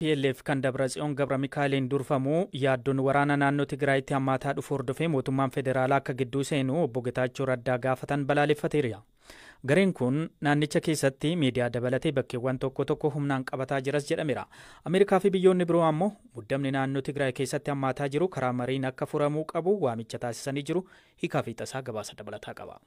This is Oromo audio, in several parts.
TPLF kan Dabratsiyoon Gabra Mikaa'eliin durfamu yaaddoon waraana naannoo Tigraayitti hammaataa dhufu hordofee mootummaan federaalaa akka gidduu seenu obbo Getaachoo Raddaa gaafatan balaaleffateera. Gareen kun naannicha keessatti miidiyaa dabalatee bakkeewwan tokko tokko humnaan qabataa jiras jedhameera. Ameerikaa fi biyyoonni biroo ammoo muddamni naannoo Tigraay keessatti hammaataa jiru karaa mariin akka furamuu qabu waamicha taasisanii jiru. Hiikaa fi tasaa gabaasa dabalataa qaba.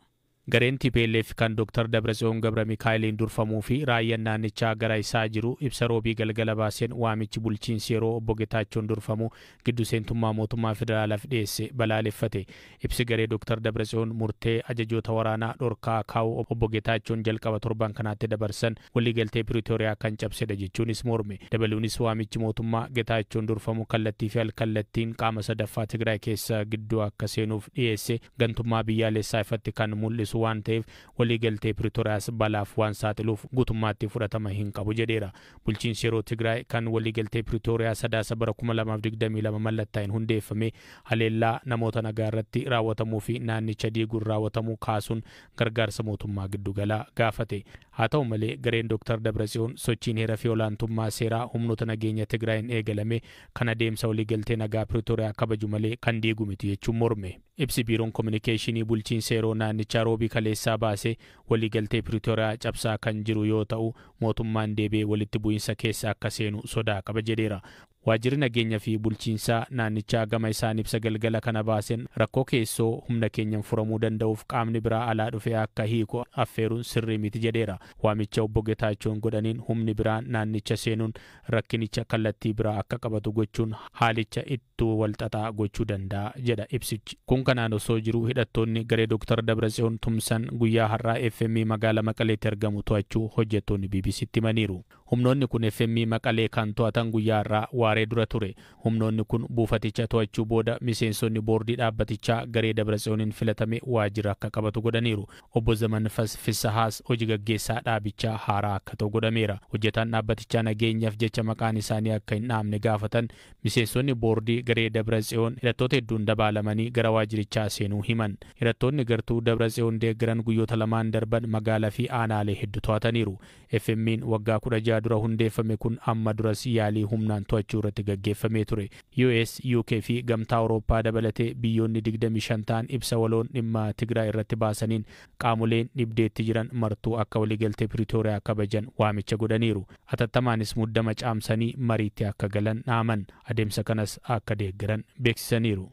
Gareen TPLF kan Dr. Dabratsiyoon Gabra Mikaa'eliin durfamuu fi raayyaan naannichaa gara isaa jiru ibsa roobii galgala baaseen waamichi bulchiinsi yeroo obbo Getaachoon durfamu giddu seentummaa mootummaa federaalaaf dhiyeesse balaaleffate. Ibsi garee Dr. Dabratsiyoon murtee ajajoota waraanaa dhorkaa kaa'u obbo Getaachoon jalqaba torban kanaatti dabarsan waliigaltee Piriitooriyaa kan cabsedha jechuunis morme. Dabaluunis waamichi mootummaa Getaachoon durfamu kallattii fi alkallattiin qaama sadaffaa Tigraay keessa gidduu akka seenuuf dhiyeesse gantummaa biyyaalessaa ifatti kan mul'isu waan ta'eef waliigaltee Piriitooriyaas balaaf waan saaxiluuf guutummaatti fudhatama hin qabu jedheera. Bulchiinsi yeroo Tigraay kan waliigaltee Piriitooriyaa sadaasa bara 2022 mallattaa'een hundeeffame haleellaa namoota nagaa irratti raawwatamuu fi naannicha diiguun raawwatamuu kaasuun gargaarsa mootummaa giddugalaa gaafate. Haa ta'u malee gareen Dr. Dabratsiyoon sochiin heera fi olaantummaa seeraa humnoota nageenya Tigraayin eegalame kan adeemsa waliigaltee nagaa Piriitooriyaa kabaju malee kan diigu miti jechuun morme. Ibsi biiroon kominikeeshinii bulchiinsa yeroo naannichaa roobii kaleessaa baasee waliigaltee Piriitooriyaa cabsaa kan jiru yoo ta'u mootummaan deebi'ee walitti bu'iinsa keessa akka seenu sodaa qaba jedheera. Waajjirri nageenya fi bulchiinsaa naannichaa gama isaan ibsa galgala kana baaseen rakkoo keessoo humna keenyan furamuu danda'uuf qaamni biraa alaa dhufee akka hiiku affeeruun sirrii miti jedheera. Waamicha obbo Getaachoon godhaniin humni biraan naannicha seenuun rakkinicha kallattii biraa akka qabatu gochuun haalicha ittuu walxaxaa gochuu danda'a jedha ibsichi. Kun kanaan osoo jiru hidhattoonni garee Dr. Dabratsiyoon tumsan guyyaa har'aa FM magaalaa Maqaleetti argamu to'achuu hojjettoonni BBC'tti himaniiru. Humnoonni kun FM Maqalee kan to'atan guyyaa har'aa waaree dura ture. Humnoonni kun buufaticha to'achuu booda miseensonni boordii dhaabbatichaa garee Dabratsiyooniin filatame waajjira akka qabatu godhaniiru. Obbo Zaman Fissahaas hojii gaggeessaa dhaabichaa haaraa akka ta'u godhameera. Hojjetaan dhaabbatichaa nageenyaaf jecha maqaan isaanii akka hin dhaamne gaafatan miseensonni boordii garee Dabratsiyoon hidhattoota hedduun dabaalamanii gara waajjirichaa seenuu himan. Hidhattoonni gartuu Dabratsiyoon deeggaran guyyoota lamaan darban magaalaa fi aanaalee hedduu to'ataniiru. FM'n waggaa 16 dura hundeeffame kun amma duras yaalii humnaan to'achuu irratti gaggeeffamee ture. US, UK fi gamtaa Awurooppaa dabalatee biyyoonni 25 ta'an ibsa waloon dhimma Tigraay irratti baasaniin qaamoleen dhibdeetti jiran martuu akka waliigaltee Piriitooriyaa kabajan waamicha godhaniiru. Atattamaanis muddama caamsanii mariitti akka galan dhaaman adeemsa kanas akka deeggaran beeksisaniiru.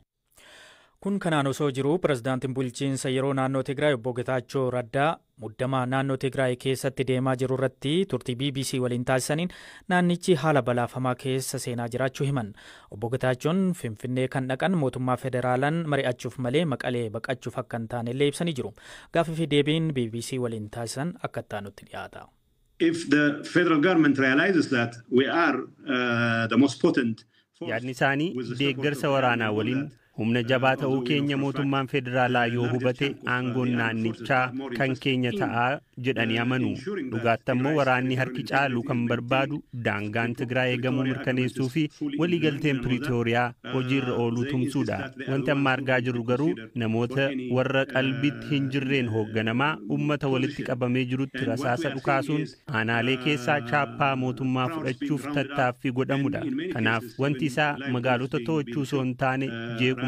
Kun kanaan osoo jiru pirezidaantiin bulchiinsa yeroo naannoo Tigraay obbo Getaachoo Raddaa muddama naannoo Tigraay keessatti deemaa jiru irratti turtii BBC waliin taasisaniin naannichi haala balaafamaa keessa seenaa jiraachuu himan. Obbo Getaachoon Finfinnee kan dhaqan mootummaa federaalaan mari'achuuf malee Maqalee baqachuuf akka hin taane illee ibsanii jiru. Gaaffii fi deebiin BBC waliin taasisan akka taanutti dhiyaata. If the federal government realizes that we are the most potent yaadni isaanii deeggarsa waraanaa waliin humna jabaa ta'uu keenya mootummaan federaalaa yoo hubate aangoon naannichaa kan keenya ta'aa jedhanii amanu. Dhugaatti ammoo waraanni harki caalu kan barbaadu daangaan Tigraay eegamuu mirkaneessuu fi waliigalteen Piriitooriyaa hojiirra ooluu tumsuudha. Wanti amma argaa jirru garuu namoota warra qalbitti hin jirreen hoogganamaa ummata walitti qabamee jirutti rasaasa dhukaasuun aanaalee keessaa chaappaa mootummaa fudhachuuf tattaaffii godhamudha. Kanaaf wanti isaa magaalota to'achuu osoo hin taane jeequ.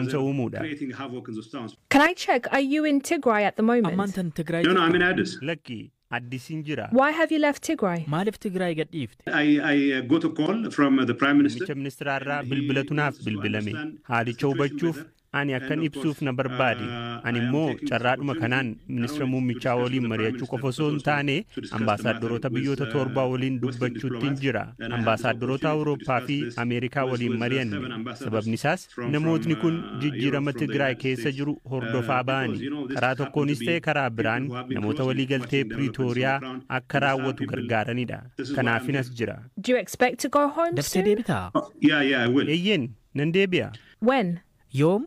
Can I check, are you in Tigray at the moment? No, I'm in Addis. Lucky, Addis injira. Why have you left Tigray? Maaliif Tigraay gadhiifte? I got a call from the Prime Minister. Ministra irraa bilbilatu naaf bilbilame. Haalicha hubachuuf ani akkan ibsuuf na barbaade. Ani immoo carraadhuma kanaan ministeera muummichaa waliin mari'achuu qofa osoo hin taane ambaasaaddoroota biyyoota torbaa waliin dubbachuutti jira. Ambaasaaddoroota Awurooppaa fi Ameerikaa waliin mari'anne. Sababni isaas namootni kun jijjiirama Tigraay keessa jiru hordofaa ba'ani. Karaa tokkoonis ta'e karaa biraan namoota waliigaltee Piriitooriyaa akka raawwatu gargaaranidha. Kanaafinas jira. Do you expect to go home Daftee soon? deebitaa? Yeah, I will. Eeyyeen nan deebi'a. When? Yoom?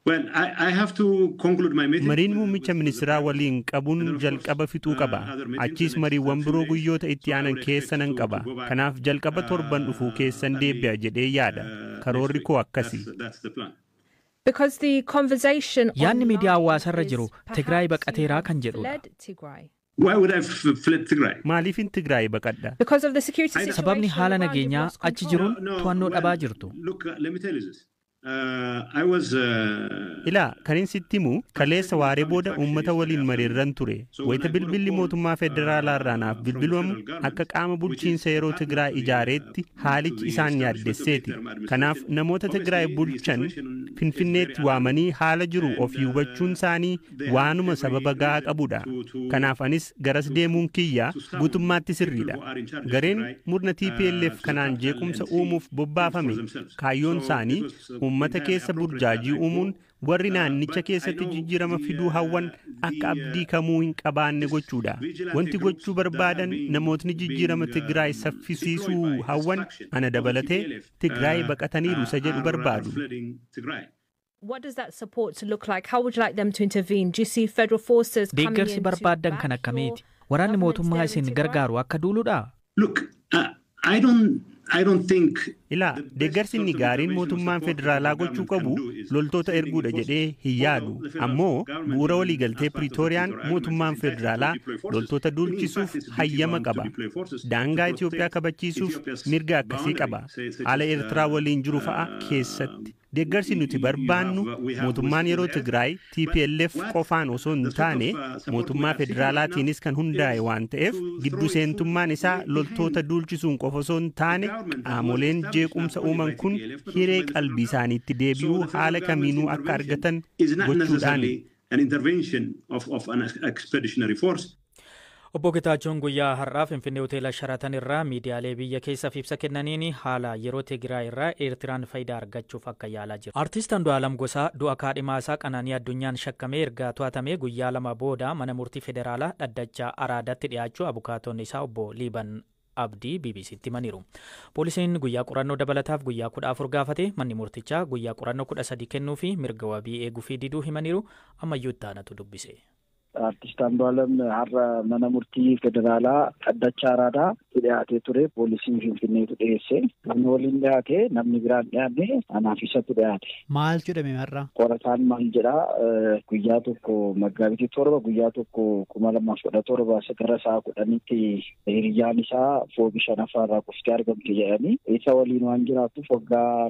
Well, I have to conclude my meeting. Mariin muummicha ministeeraa waliin qabuun jalqaba fixuu qaba. Achiis mariiwwan biroo guyyoota itti aanan keessa nan qaba. Kanaaf jalqaba torban dhufuu keessan deebi'a jedhee yaada. Karoorri koo akkasi. Because the conversation Yaanni miidiyaa hawaasarra jiru Tigraay baqateeraa kan jedhudha. Why would I fled Tigray? Maaliifin Tigraay baqadha? Because of the security situation. Sababni haala nageenyaa achi jiruun to'annoo dhabaa jirtu. Look, let me tell you this. I was Ilaa kanin sitti himu kaleessa waaree booda uummata waliin mariirran ture. Wayita bilbilli mootummaa federaalaa irraa naaf bilbilamu akka qaama bulchiinsa yeroo Tigraay ijaareetti haalichi isaan yaaddesseeti. Kanaaf namoota Tigraay bulchan Finfinneetti waamanii haala jiru ofii hubachuun isaanii waanuma sababa gahaa qabudha. Kanaaf anis garas deemuun kiyya guutummaatti sirriidha. Gareen murna TPLF kanaan jeequmsa uumuuf bobbaafame kaayyoon isaanii uummata keessa burjaajii uumuun warri naannicha keessatti jijjiirama fiduu hawwan akka abdii kamuu hin qabaanne gochuudha. Wanti gochuu barbaadan namootni jijjiirama Tigraay saffisiisuu hawwan ana dabalatee Tigraay baqataniiru isa jedhu barbaadu. What does that support look like? How would you like them to intervene? Do you see federal forces coming in? Deeggarsi barbaadan kan akkamiiti? Waraanni mootummaa isin gargaaru akka duuludha? Look, I don't think Ilaa deeggarsi inni gaariin mootummaan federaalaa gochuu qabu loltoota erguudha jedhee hin yaadu. Ammoo bu'uura waliigaltee Pretooriyaan mootummaan federaalaa loltoota duulchisuuf hayyama qaba. Daangaa Itoophiyaa kabachiisuuf mirga akkasii qaba. Haala Eertiraa waliin jiru fa'a keessatti. Deeggarsi nuti barbaannu mootummaan yeroo Tigraay TPLF qofaan osoo hin taane mootummaa federaalaatiinis kan hundaa'e waan ta'eef giddu seentummaan isaa loltoota duulchisuun qofa osoo hin taane qaamoleen jeequmsa uuman kun hiree qalbii isaaniitti deebi'uu haala kamiinuu akka argatan gochuudhaani. Obbo Getaachoon guyyaa har'aa Finfinnee Hoteela Sharatan irraa miidiyaalee biyya keessaaf ibsa kennaniin haala yeroo Tigraay irraa Eertiraan faayidaa argachuuf akka yaalaa jiru. Artiist Andu'aalam Gosaa du'a kaadhimaa isaa Qananii Addunyaan shakkamee erga to'atamee guyyaa lama booda mana murtii federaalaa dhaddachaa Araadaatti dhiyaachuu abukaatonni isaa obbo Liiban Abdii BBC'tti himaniiru. Poolisiin guyyaa qorannoo dabalataaf guyyaa 14 gaafate manni murtichaa guyyaa qorannoo 13 kennuu fi mirga wabii eeguu fi diduu himaniiru ammayyuu ittaanatu dubbise. Artiist Andu'aalam har'a mana murtii federaalaa dhaddachaa Araadaa dhiyaatee ture. Poolisiin Finfinneetu dhiyeesse. Namni waliin dhiyaate namni biraan dhiyaanne anaaf isatu dhiyaate. Maal jedhame har'a? Qorataan maal jedhaa guyyaa tokko Maggaabitii 7 guyyaa tokko 2017 gara sa'a 10tti hiriyyaan isaa foobii 5 irraa kuftee argamte jedhanii isa waliin waan jiraatuuf waggaa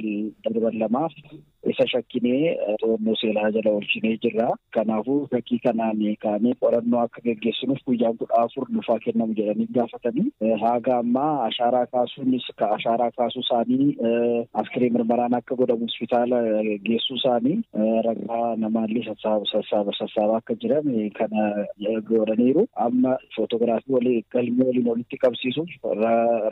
darban lamaaf isa shakkinee to'annoo seeraa jala oolchinee jirra. Kanaafuu fakkii kanaan kaanee qorannoo akka geggeessinuuf guyyaan 14 nufaa kennamu jedhanii gaafatanii haga ammaa ashaaraa kaasuunis ashaaraa kaasuu isaanii askiree mirmaraan akka godhamu hospitaala geessuu isaanii ragaa namaallee sassaabaa akka jiran kana godhaniiru. Amma footogiraafii walii galmee waliin walitti qabsiisuuf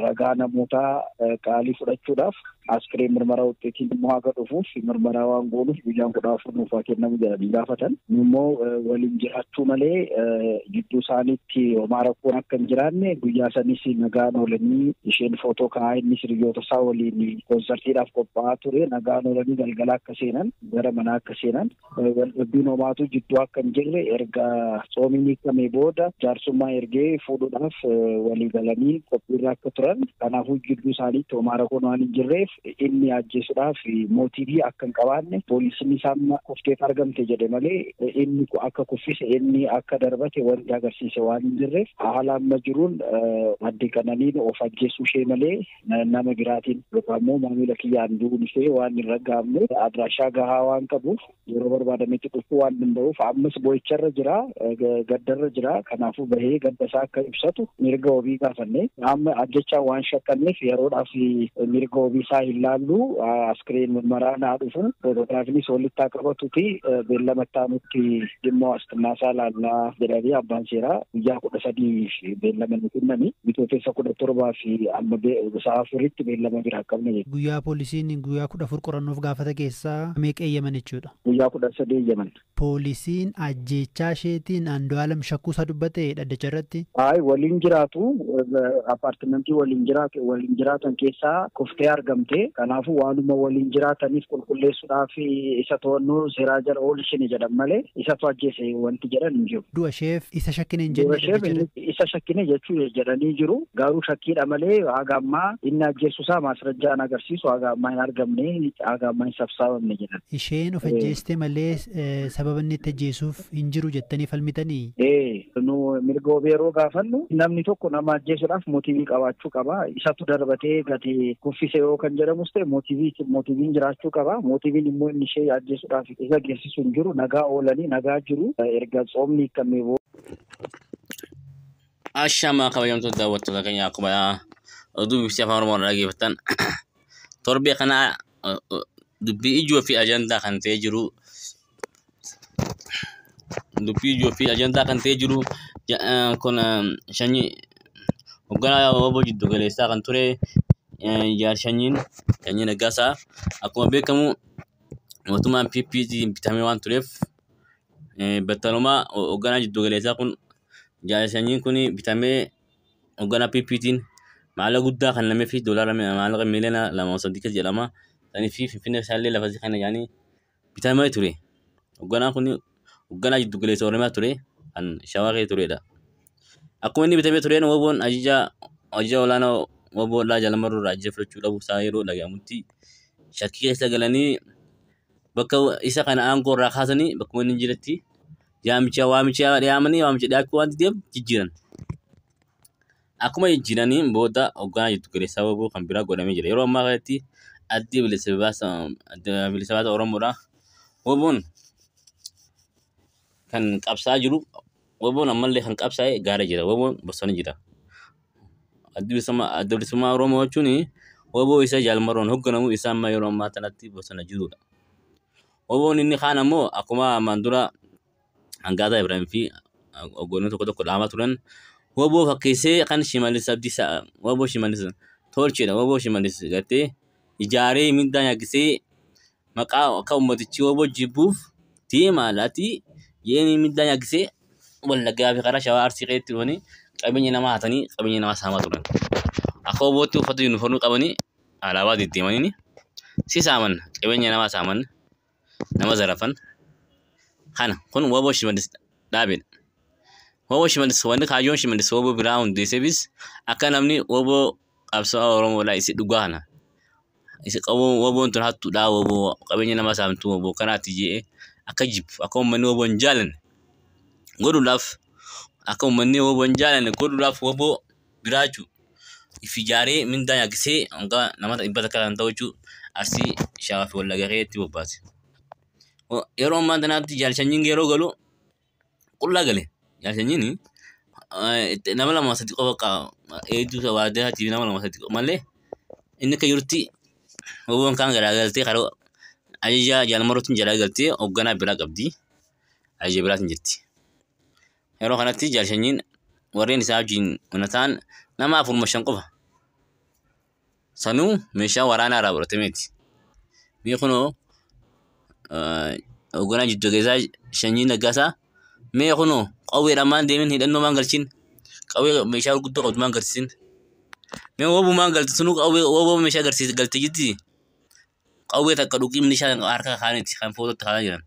ragaa namootaa qaalii fudhachuudhaaf askiree mirmara wuxeetiin immoo haga dhufuuf mirmaraa waan goonuuf guyyaan 14 nufaa kennamu jedhanii gaafatan. Immoo waliin jiraachuu malee gidduu isaaniitti homaa rakkoon akka hin jiraanne guyyaa sanis nagaan oolanii isheen footoo ka'aa innis hiriyoota isaa waliin koonsartiidhaaf qophaa'aa ture. Nagaan oolanii galgala akka seenan gara manaa akka seenan waldhabbiin homaatu jidduu akka hin jirre erga soomiin hiikamee booda jaarsummaa ergee fuudhuudhaaf walii galanii qophiirra akka turan. Kanaafuu gidduu isaaniitti homaa rakkoon waan hin jirreef inni ajjeesuudhaaf mootiivii akka hin qabaanne poolisiin isaan kufteef argamte jedhe malee inni akka kuffise inni akka darbate wanti agarsiise waan hin jirreef haala amma jiruun adde Qananiin of ajjeesuu ishee malee nama biraatiin yookaan immoo maamila kiyyaan du'uun ishee waan hin raggaamne adraashaa gahaa waan qabuuf yeroo barbaadametti dhufuu waan danda'uuf ammas boo'icharra jira gaddarra jira. Kanaafuu bahee gaddasaa akka ibsatu mirga wabii gaafanne amma ajjechaa waan shakkanneef yeroodhaaf mirga wabii isaa hin laallu askireen mirmaraan haa dhufu footograafiinis walitti haa qabatuuti beellama taanutti dhimma waastinaa isaa laallaa jedhanii abbaan seeraa guyyaa 13 beellama nu kennanii bitootessa 17 fi amma sa'a 4tti beellama biraa qabna jechuudha. Guyyaa poolisiin guyyaa 14 qorannoof gaafata keessaa meeqa eeyyaman jechuudha? Guyyaa 13 eeyyaman. Poolisiin ajjechaa isheetiin Andu'aalam shakkuu isaa dubbate dhaddacha irratti? Waliin jiraatu apartimentii waliin jiraatan keessaa kuftee argamte ture. Kanaafuu waanuma waliin jiraataniif qulqulleessuudhaaf isa to'annoo seeraa jala oolchine jedhan malee isatu ajjeese wanti jedhan hin jiru. Du'a isheef isa shakkine hin jenne isa shakkine jechuu jedhanii jiru. Garuu shakkiidha malee haga ammaa inni ajjeesuusaa maasrajjaan agarsiisu haga ammaa hin argamne haga ammaa hin sabsaabamne jedhan. Isheen of ajjeeste malee sababa inni itti ajjeesuuf hin jiru jettanii falmitanii? Nu mirga obeeroo gaafannu namni tokko nama ajjeesuudhaaf mootiivii qabaachuu qaba. Isatu darbatee gati kuffise yoo kan jedhamus ta'e mootiiviin jiraachuu qaba. Mootiiviin immoo inni ishee ajjeesuudhaaf isa geessisu hin jiru. Nagaa oolanii nagaa jiru. Erga tsoomni hiikamee booda. Ashama kabajamtoota daawwattoota keenya akkuma oduu bifti afaan Oromoon dhaggeeffattan torbee kana dubbii ijoo fi ajandaa kan ta'ee jiru. Dubbii ijoo fi ajandaa kan ta'ee jiru kun shanyii hoogganaa obbo Jiddu Galeessaa kan ture Sanyii Nagaasaa akkuma beekamu mootummaan PPT bitamee waan tureef battalumaa hoogganaa Jiddu Galeessaa kun Sanyiin kun bitamee hoogganaa PPT'n maallaqa guddaa kan namee fi doolaara maallaqa miliyoona 2.3 jedhama. Sanii fi Finfinnee isaallee lafa kana yaanii bitamee ture. Hoogganaan kun hoogganaa Jiddu Galeessaa Oromiyaa ture kan Shawaa keessa turedha. Akkuma inni bitamee tureen woboon ajajaa olaanaa woboo laa jalamaruu raajjii fudhachuu dhabu isaa yeroo dhagahamutti shakkii keessa galanii bakka isa kana aangoo irraa kaasanii bakkuma inni jiretti waamicha dhiyaamanii waamicha dhiyaachuu waan ta'eef jijjiiran. Akkuma jijjiiraniin booda hoogganaa Jiddu Galeessaa woboo kan biraa godhamee jira. Yeroo ammaa kanatti addi bilisa baasa Oromoodha. Woboon kan qabsaa jiru. Woboon ammallee kan qabsaa'e gaara jira. Woboon bosona jira. Addi bilisummaa Oromoo jechuun woboo isa jaalmaroon hoogganamu isa amma yeroo ammaa kanatti bosona jirudha. Woboon inni kaan ammoo akkuma ammaan dura Hangaataa Ibraahim fi hooggantoota tokko dhaamaa turan woboo fakkeessee kan Shimallis Abdiisaa woboo Shimallis tolchedha. Woboo Shimallis gartee ijaaree miidhaa nyaagisee maqaa akka ummatichi woboo jibbuuf deemaa laati yeeni miidhaa nyaagisee wallaggaa fi karaa Shawaa Arsii keessatti dhufanii qabeenya namaa hatanii qabeenya namaa saamaa turan. Akka wobootti uffata yuunifoormii qabanii alaabaa deddeemanii si saaman qabeenya namaa saaman nama zarafan. Kana kun woboo Shimallis dhaabedha. Woboo Shimallis wanti kaayyoon Shimallis woboo biraa hundeesseefis akka namni woboo qabsaa'aa Oromoodhaa isi dhugaa kana. Isi qabu woboon tun hattuudhaa woboo qabeenya namaa saamtu woboo kanaatti jedhee akka jibbu akka uummanni woboo hin jaalanne godhuudhaaf akka uummanni woboo hin jaalanne godhuudhaaf woboo biraachuu ifijaaree mindaa nyaagisee hanga namoota 100 kan ta'u jechuun Arsii Shawaa fi Wallaggaa keessatti bobbaase. Yeroo ammaa kanaatti Sanyiin yeroo galu qullaa gale. Sanyiin nama 2-3 qofa eegduu waardiyaatii nama 2-3 malee inni akka jirutti woboon kan garaagaltee karaa ajajaa jaalmarootiin garaagaltee hoogganaa biraa qabdi. Ajajaa biraatiin jirti. Yeroo kanatti Sanyiin warreen isaa wajjin wanataan nama 4-5 qofa. Sanuu meeshaa waraanaa irraa fudhatameeti. Biyya kunoo hoogganaa Jiddu Galeessaa Sanyii Nagaasaa mee kunoo qawweedhaan maan deemin hidhannoo maan galchin qawwee meeshaa gurguddoo qabdu maan galchisin mee woboo maan galti sunuu qawwee woboo meeshaa agarsiise galtee jirti qawwee takka dhuqii meeshaa harka kaanitti kan footootti kaa'aa jiran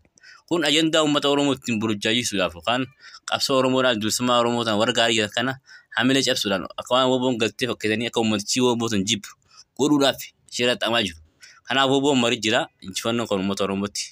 kun ajandaa uummata Oromoo ittiin burjaajisuudhaaf yookaan qabsoo Oromoodhaan bilisummaa Oromootaan warra gaarii jiran kana hamilee cabsuudhaan akka waan woboon galtee fakkeessanii akka uummatichi wobootaan jibbu godhuudhaaf shira xamaa jiru. Kanaaf woboon marii jira injifannoo kan uummata Oromootti.